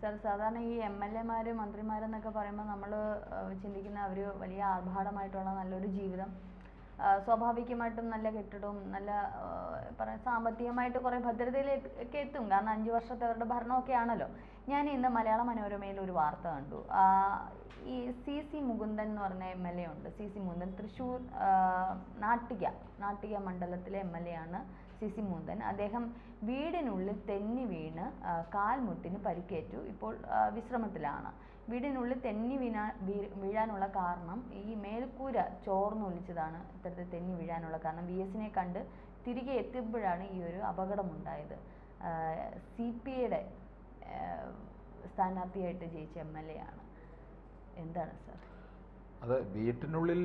Sir സാധാരണ ഈ എം.എൽ.എമാർ മന്ത്രിമാരെന്നൊക്കെ പറയുമ്പോൾ നമ്മൾ ചിന്തിക്കുന്ന അവർ വലിയ ആർഭാടമായിട്ടുള്ള നല്ലൊരു ജീവിതം, സ്വാഭാവികമായിട്ടും നല്ല കെട്ടിടവും നല്ല പറയാം സാമ്പത്തികമായിട്ട് കുറേ ഭദ്രതയിലേക്ക് എത്തും. കാരണം 5 വർഷത്തെ അവരുടെ ഭരണമൊക്കെ ആണല്ലോ. ഞാൻ ഇന്ന് മലയാള മനോരമയിൽ ഒരു വാർത്ത കണ്ടു. ഈ C.C. മുകുന്ദൻ എന്ന് പറഞ്ഞ എം.എൽ.എ ഉണ്ട്. C.C. മുകുന്ദൻ തൃശ്ശൂർ നാട്ടിക മണ്ഡലത്തിലെ എം.എൽ.എ ആണ് C.C. മുകുന്ദൻ. അദ്ദേഹം വീടിനുള്ളിൽ തെന്നി വീണ് കാൽമുട്ടിന് പരിക്കേറ്റു. ഇപ്പോൾ വിശ്രമത്തിലാണ്. വീടിനുള്ളിൽ തെന്നി വീഴാനുള്ള കാരണം ഈ മേൽക്കൂര ചോർന്നൊലിച്ചതാണ് ഇത്തരത്തിൽ തെന്നി വീഴാനുള്ള കാരണം. VS-നെ കണ്ട് തിരികെ എത്തുമ്പോഴാണ് ഈ ഒരു അപകടമുണ്ടായത്. CPI-യുടെ സ്ഥാനാർത്ഥിയായിട്ട് ജയിച്ച എം.എൽ.എ ആണ്. എന്താണ് സാർ? അത് വീട്ടിനുള്ളിൽ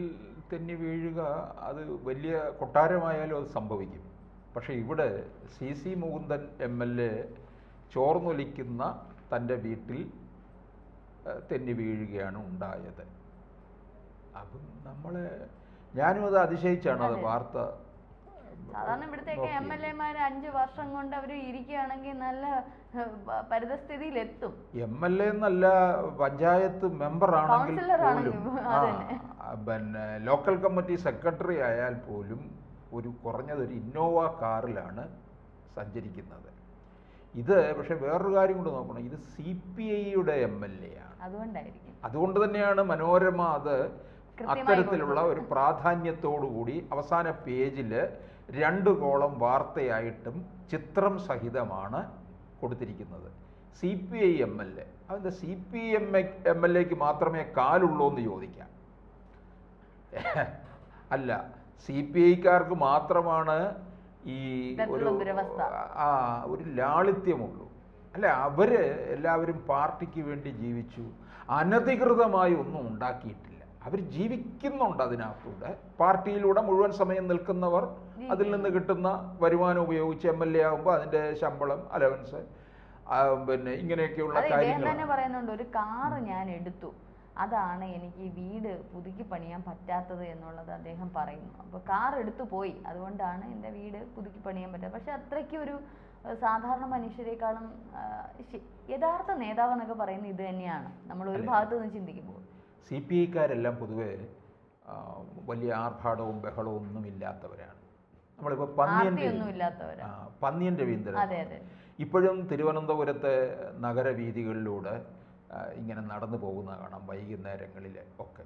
തെന്നി വീഴുക അത് വലിയ കൊട്ടാരമായാലും അത് സംഭവിക്കും. പക്ഷേ ഇവിടെ C.C. മുകുന്ദൻ MLA ചോർന്നൊലിക്കുന്ന തൻ്റെ വീട്ടിൽ തെന്നി വീഴുകയാണ് ഉണ്ടായത്. അപ്പം ഞാനും അത് അതിശയിച്ചാണ് അത് വാർത്ത. സാധാരണ ഇവിടുത്തെയൊക്കെ MLA-മാർ 5 വർഷം കൊണ്ട് അവർ ഇരിക്കുകയാണെങ്കിൽ നല്ല പരിതസ്ഥിതിയിലെത്തും. MLA എന്നല്ല, പഞ്ചായത്ത് മെമ്പർ ആണെങ്കിൽ പോലും, പിന്നെ ലോക്കൽ കമ്മിറ്റി സെക്രട്ടറി ആയാൽ പോലും കുറഞ്ഞതൊരു ഇന്നോവ കാറിലാണ് സഞ്ചരിക്കുന്നത്. ഇത് പക്ഷെ വേറൊരു കാര്യം കൂടെ നോക്കണം, ഇത് CPI-യുടെ MLA ആണ്. അതുകൊണ്ട് തന്നെയാണ് മനോരമ അത് അത്തരത്തിലുള്ള ഒരു പ്രാധാന്യത്തോടുകൂടി അവസാന പേജിൽ 2 കോളം വാർത്തയായിട്ടും ചിത്രം സഹിതമാണ് കൊടുത്തിരിക്കുന്നത്. CPI MLA. അതിൻ്റെ CPI MLA-ക്ക് മാത്രമേ കാലുള്ളൂ എന്ന് ചോദിക്കാം. അല്ല, CPI-ക്കാർക്ക് മാത്രമാണ് ഈ ഒരു ലാളിത്യമുള്ളൂ. അല്ല, എല്ലാവരും പാർട്ടിക്ക് വേണ്ടി ജീവിച്ചു, അനധികൃതമായി ഒന്നും ഉണ്ടാക്കിയിട്ടില്ല. അവർ ജീവിക്കുന്നുണ്ട് അതിനകത്തൂടെ. പാർട്ടിയിലൂടെ മുഴുവൻ സമയം നിൽക്കുന്നവർ അതിൽ നിന്ന് കിട്ടുന്ന വരുമാനം ഉപയോഗിച്ച് MLA ആകുമ്പോൾ അതിൻ്റെ ശമ്പളം, അലവൻസ്, പിന്നെ ഇങ്ങനെയൊക്കെയുള്ള കാര്യങ്ങൾ തന്നെ പറയുന്നുണ്ട്. ഒരു കാറ് ഞാൻ എടുത്തു, അതാണ് എനിക്ക് ഈ വീട് പുതുക്കി പണിയാൻ പറ്റാത്തത് എന്നുള്ളത് അദ്ദേഹം പറയുന്നു. അപ്പോൾ കാർ എടുത്തു പോയി, അതുകൊണ്ടാണ് എൻ്റെ വീട് പുതുക്കി പണിയാൻ പറ്റാത്തത്. പക്ഷെ അത്രയ്ക്ക് ഒരു സാധാരണ മനുഷ്യരെക്കാളും യഥാർത്ഥ നേതാവ് എന്നൊക്കെ പറയുന്നത് ഇത് തന്നെയാണ് നമ്മൾ ഒരു ഭാഗത്ത് നിന്ന് ചിന്തിക്കുമ്പോൾ. CPI-ക്കാരെല്ലാം പൊതുവെ വലിയ ആർഭാടവും ബഹളവും ഒന്നും ഇല്ലാത്തവരാണ്. നമ്മളിപ്പോൾ പന്നിയൻ രവീന്ദ്രൻ ഇപ്പോഴും തിരുവനന്തപുരത്തെ നഗരവീഥികളിലൂടെ ഇങ്ങനെ നടന്നു പോകുന്ന കാണാം വൈകുന്നേരങ്ങളിൽ ഒക്കെ.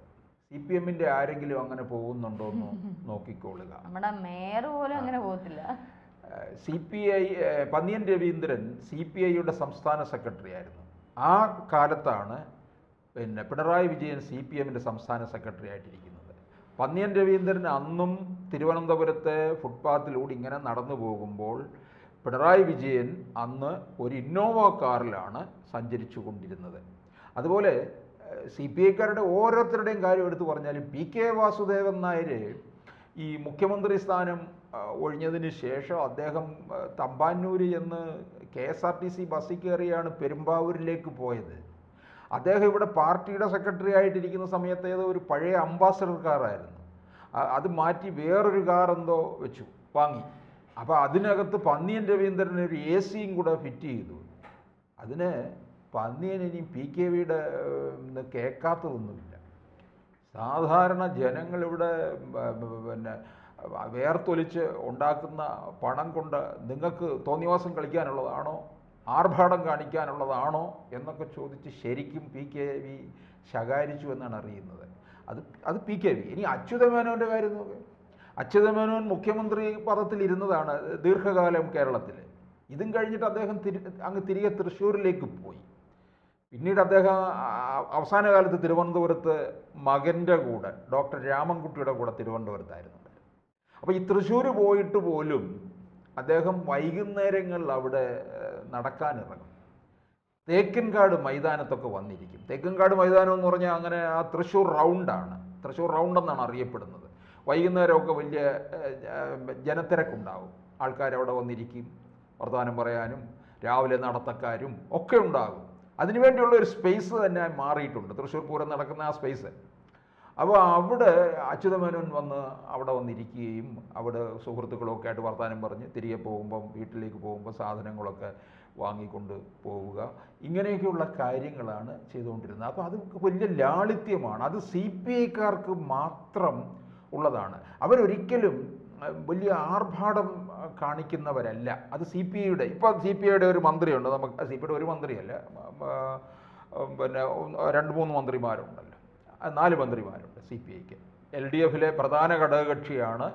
CPM-ന്റെ ആരെങ്കിലും അങ്ങനെ പോകുന്നുണ്ടോ എന്ന് നോക്കിക്കൊള്ളുക. നമ്മുടെ മേയർ പോലും അങ്ങനെ പോകത്തില്ല. പന്നിയൻ രവീന്ദ്രൻ CPI-യുടെ സംസ്ഥാന സെക്രട്ടറി ആയിരുന്നു. ആ കാലത്താണ് പിന്നെ പിണറായി വിജയൻ CPM-ന്റെ സംസ്ഥാന സെക്രട്ടറി ആയിട്ടിരിക്കുന്നത്. പന്നിയൻ രവീന്ദ്രൻ അന്നും തിരുവനന്തപുരത്തെ ഫുട്പാത്തിലൂടെ ഇങ്ങനെ നടന്നു പോകുമ്പോൾ പിണറായി വിജയൻ അന്ന് ഒരു ഇന്നോവ കാറിലാണ് സഞ്ചരിച്ചു കൊണ്ടിരുന്നത്. അതുപോലെ CPI-ക്കാരുടെ ഓരോരുത്തരുടെയും കാര്യം എടുത്തു പറഞ്ഞാലും PK വാസുദേവൻ നായർ ഈ മുഖ്യമന്ത്രി സ്ഥാനം ഒഴിഞ്ഞതിന് ശേഷം അദ്ദേഹം തമ്പാനൂര് എന്ന് KSRTC ബസ്സിൽ കയറിയാണ് പെരുമ്പാവൂരിലേക്ക് പോയത്. അദ്ദേഹം ഇവിടെ പാർട്ടിയുടെ സെക്രട്ടറി ആയിട്ടിരിക്കുന്ന സമയത്ത് ഏതോ ഒരു പഴയ അംബാസഡർ കാറായിരുന്നു, അത് മാറ്റി വേറൊരു കാർ എന്തോ വെച്ചു വാങ്ങി. അപ്പോൾ അതിനകത്ത് പന്നിയൻ രവീന്ദ്രൻ ഒരു AC-യും കൂടെ ഫിറ്റ് ചെയ്തു. അതിന് പന്നിയൻ ഇനിയും PKV-യുടെ കേൾക്കാത്തതൊന്നുമില്ല. സാധാരണ ജനങ്ങളിവിടെ പിന്നെ വേർത്തൊലിച്ച് ഉണ്ടാക്കുന്ന പണം കൊണ്ട് നിങ്ങൾക്ക് തോന്നിവാസം കളിക്കാനുള്ളതാണോ, ആർഭാടം കാണിക്കാനുള്ളതാണോ എന്നൊക്കെ ചോദിച്ച് ശരിക്കും PKV ശകാരിച്ചു എന്നാണ് അറിയുന്നത്. അത് PKV. ഇനി അച്യുതമേനോൻ്റെ കാര്യം നോക്കുക. അച്യുതമേനോൻ മുഖ്യമന്ത്രി പദത്തിലിരുന്നതാണ് ദീർഘകാലം കേരളത്തിൽ. ഇതും കഴിഞ്ഞിട്ട് അദ്ദേഹം തിരികെ തൃശ്ശൂരിലേക്ക് പോയി. പിന്നീട് അദ്ദേഹം അവസാന കാലത്ത് തിരുവനന്തപുരത്ത് മകൻ്റെ കൂടെ ഡോക്ടർ രാമൻകുട്ടിയുടെ കൂടെ തിരുവനന്തപുരത്തായിരുന്നു. അപ്പോൾ ഈ തൃശ്ശൂർ പോയിട്ട് പോലും അദ്ദേഹം വൈകുന്നേരങ്ങളിൽ അവിടെ നടക്കാനിറങ്ങും. തേക്കിൻകാട് മൈതാനത്തൊക്കെ വന്നിരിക്കും. തേക്കിൻകാട് മൈതാനം എന്ന് പറഞ്ഞാൽ അങ്ങനെ ആ തൃശ്ശൂർ റൗണ്ടാണ്. തൃശ്ശൂർ റൗണ്ട് എന്നാണ് അറിയപ്പെടുന്നത്. വൈകുന്നേരമൊക്കെ വലിയ ജനത്തിരക്കുണ്ടാവും. ആൾക്കാരവിടെ വന്നിരിക്കും, വർത്തമാനം പറയാനും രാവിലെ നടത്തക്കാരും ഒക്കെ ഉണ്ടാകും. അതിനുവേണ്ടിയുള്ള ഒരു സ്പേസ് തന്നെ മാറിയിട്ടുണ്ട് തൃശ്ശൂർ പൂരം നടക്കുന്ന ആ സ്പേസ്. അപ്പോൾ അവിടെ അച്യുതമേനോൻ അവിടെ വന്നിരിക്കുകയും അവിടെ സുഹൃത്തുക്കളൊക്കെ ആയിട്ട് വർത്തമാനം പറഞ്ഞ് തിരികെ പോകുമ്പം വീട്ടിലേക്ക് പോകുമ്പോൾ സാധനങ്ങളൊക്കെ വാങ്ങിക്കൊണ്ട് പോവുക, ഇങ്ങനെയൊക്കെയുള്ള കാര്യങ്ങളാണ് ചെയ്തുകൊണ്ടിരുന്നത്. അപ്പോൾ അത് വലിയ ലാളിത്യമാണ്. അത് CPI-ക്കാർക്ക് മാത്രം ഉള്ളതാണ്. അവരൊരിക്കലും വലിയ ആർഭാടം കാണിക്കുന്നവരല്ല. അത് CPI-യുടെ ഇപ്പം CPI-യുടെ ഒരു മന്ത്രിയുണ്ട്, നമുക്ക് CPI-യുടെ ഒരു മന്ത്രിയല്ല, പിന്നെ 2-3 മന്ത്രിമാരുണ്ടല്ലോ, 4 മന്ത്രിമാരുണ്ട് CPI-ക്ക്. LDF-ലെ പ്രധാന ഘടകകക്ഷിയാണ്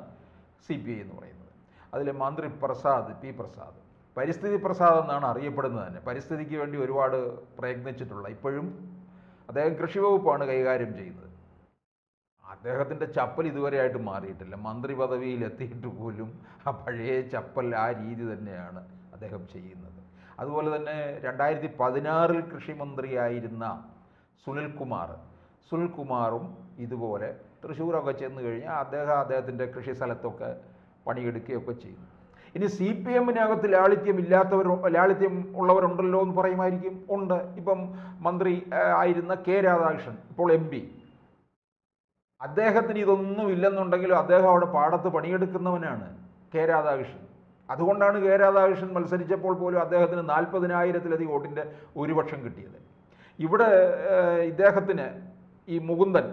CPI എന്ന് പറയുന്നത്. അതിലെ മന്ത്രി പ്രസാദ്, P. പ്രസാദ്, പരിസ്ഥിതി പ്രസാദ് എന്നാണ് അറിയപ്പെടുന്നത് തന്നെ. പരിസ്ഥിതിക്ക് വേണ്ടി ഒരുപാട് പ്രയത്നിച്ചിട്ടുള്ള, ഇപ്പോഴും അദ്ദേഹം കൃഷി വകുപ്പാണ് കൈകാര്യം ചെയ്യുന്നത്. അദ്ദേഹത്തിൻ്റെ ചപ്പൽ ഇതുവരെയായിട്ട് മാറിയിട്ടില്ല. മന്ത്രി പദവിയിൽ എത്തിയിട്ട് പോലും ആ പഴയ ചപ്പൽ ആ രീതി തന്നെയാണ് അദ്ദേഹം ചെയ്യുന്നത്. അതുപോലെ തന്നെ 2016 കൃഷിമന്ത്രിയായിരുന്ന സുനിൽകുമാറും ഇതുപോലെ തൃശ്ശൂരൊക്കെ ചെന്ന് കഴിഞ്ഞാൽ അദ്ദേഹത്തിൻ്റെ കൃഷി സ്ഥലത്തൊക്കെ പണിയെടുക്കുകയൊക്കെ ചെയ്തു. ഇനി CPM-നകത്ത് ലാളിത്യം ഉള്ളവരുണ്ടല്ലോ എന്ന് പറയുമായിരിക്കും. ഉണ്ട്. ഇപ്പം മന്ത്രി ആയിരുന്ന K. രാധാകൃഷ്ണൻ, ഇപ്പോൾ MP, അദ്ദേഹത്തിന് ഇതൊന്നും ഇല്ലെന്നുണ്ടെങ്കിലും അദ്ദേഹം അവിടെ പാടത്ത് പണിയെടുക്കുന്നവനാണ് K. രാധാകൃഷ്ണൻ. അതുകൊണ്ടാണ് K. രാധാകൃഷ്ണൻ മത്സരിച്ചപ്പോൾ പോലും അദ്ദേഹത്തിന് 40,000-ലധികം വോട്ടിൻ്റെ ഭൂരിപക്ഷം കിട്ടിയത്. ഇവിടെ ഇദ്ദേഹത്തിന് ഈ മുകുന്ദൻ,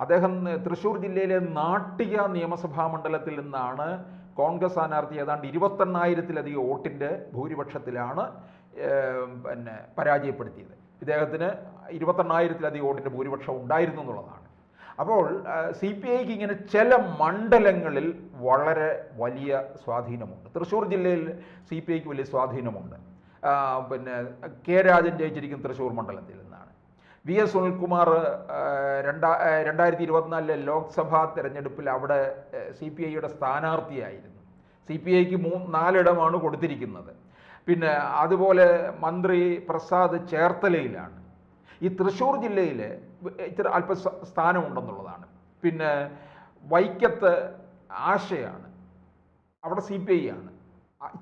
അദ്ദേഹം തൃശ്ശൂർ ജില്ലയിലെ നാട്ടിക നിയമസഭാ മണ്ഡലത്തിൽ നിന്നാണ് കോൺഗ്രസ് സ്ഥാനാർത്ഥി ഏതാണ്ട് 21,000-ലധികം വോട്ടിൻ്റെ ഭൂരിപക്ഷത്തിലാണ് പിന്നെ പരാജയപ്പെടുത്തിയത്. ഇദ്ദേഹത്തിന് 21,000-ലധികം വോട്ടിൻ്റെ ഭൂരിപക്ഷം ഉണ്ടായിരുന്നു എന്നുള്ളതാണ്. അപ്പോൾ CPI-ക്ക് ഇങ്ങനെ ചില മണ്ഡലങ്ങളിൽ വളരെ വലിയ സ്വാധീനമുണ്ട്. തൃശ്ശൂർ ജില്ലയിൽ CPI-ക്ക് വലിയ സ്വാധീനമുണ്ട്. പിന്നെ K. രാജൻ ജയിച്ചിരിക്കുന്ന തൃശ്ശൂർ മണ്ഡലത്തിൽ നിന്നാണ്. VS സുനിൽകുമാർ 2024 ലോക്സഭാ തെരഞ്ഞെടുപ്പിൽ അവിടെ CPI-യുടെ സ്ഥാനാർത്ഥിയായിരുന്നു. CPI-ക്ക് 4 കൊടുത്തിരിക്കുന്നത്. പിന്നെ അതുപോലെ മന്ത്രി പ്രസാദ് ചേർത്തലയിലാണ്. ഈ തൃശ്ശൂർ ജില്ലയിൽ ഇത്ര അല്പ സ്ഥാനമുണ്ടെന്നുള്ളതാണ്. പിന്നെ വൈക്കത്ത് ആശയാണ്, അവിടെ CPI ആണ്.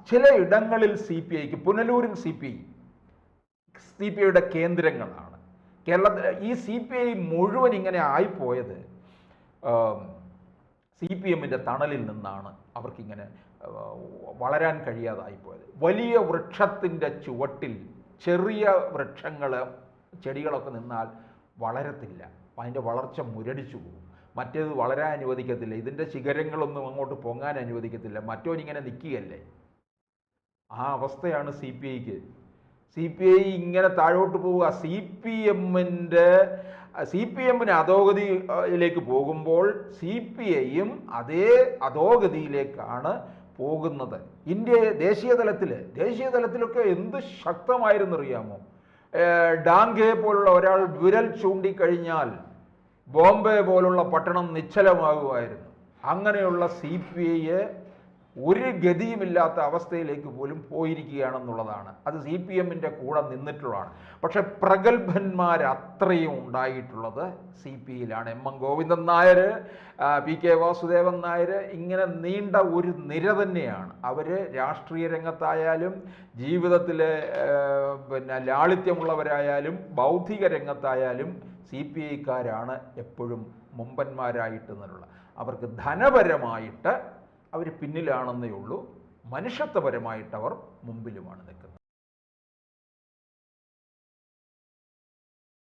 ചില ഇടങ്ങളിൽ CPI-ക്ക്, പുനലൂരിൽ CPI-യുടെ കേന്ദ്രങ്ങളാണ്. കേരളത്തിൽ ഈ CPI മുഴുവൻ ഇങ്ങനെ ആയിപ്പോയത് CPM-ൻ്റെ തണലിൽ നിന്നാണ് അവർക്കിങ്ങനെ വളരാൻ കഴിയാതായിപ്പോയത്. വലിയ വൃക്ഷത്തിൻ്റെ ചുവട്ടിൽ ചെറിയ ചെടികളൊക്കെ നിന്നാൽ വളരത്തില്ല, അതിൻ്റെ വളർച്ച മുരടിച്ചു പോകും. മറ്റേത് വളരാൻ അനുവദിക്കത്തില്ല, ഇതിൻ്റെ ശിഖരങ്ങളൊന്നും അങ്ങോട്ട് പൊങ്ങാൻ അനുവദിക്കത്തില്ല, മറ്റോനിങ്ങനെ നിൽക്കുകയല്ലേ. ആ അവസ്ഥയാണ് CPI-ക്ക്. CPI ഇങ്ങനെ താഴോട്ട് പോവുക. CPM-ന് അധോഗതിയിലേക്ക് പോകുമ്പോൾ CPI-യും അതേ അധോഗതിയിലേക്കാണ് പോകുന്നത്. ദേശീയ തലത്തിലൊക്കെ എന്ത് ശക്തമായിരുന്നറിയാമോ? ഡാംഗെ പോലുള്ള ഒരാൾ വിരൽ ചൂണ്ടിക്കഴിഞ്ഞാൽ ബോംബെ പോലുള്ള പട്ടണം നിശ്ചലമാകുമായിരുന്നു. അങ്ങനെയുള്ള CPI ഒരു ഗതിയുമില്ലാത്ത അവസ്ഥയിലേക്ക് പോലും പോയിരിക്കുകയാണെന്നുള്ളതാണ്. അത് CPM-ൻ്റെ കൂടെ നിന്നിട്ടുള്ളതാണ്. പക്ഷെ പ്രഗത്ഭന്മാർ അത്രയും ഉണ്ടായിട്ടുള്ളത് CPI-യിലാണ്. M. ഗോവിന്ദൻ നായർ, PK വാസുദേവൻ നായർ, ഇങ്ങനെ നീണ്ട ഒരു നിര തന്നെയാണ്. അവർ രാഷ്ട്രീയ രംഗത്തായാലും ജീവിതത്തിലെ പിന്നെ ലാളിത്യമുള്ളവരായാലും ബൗദ്ധിക രംഗത്തായാലും CPI-ക്കാരാണ് എപ്പോഴും മുമ്പന്മാരായിട്ട് നിന്നുള്ള. അവർക്ക് ധനപരമായിട്ട് അവർ പിന്നിലാണെന്നേ ഉള്ളൂ, മനുഷ്യത്വപരമായിട്ട് അവർ മുമ്പിലുമാണ് നിൽക്കുന്നത്.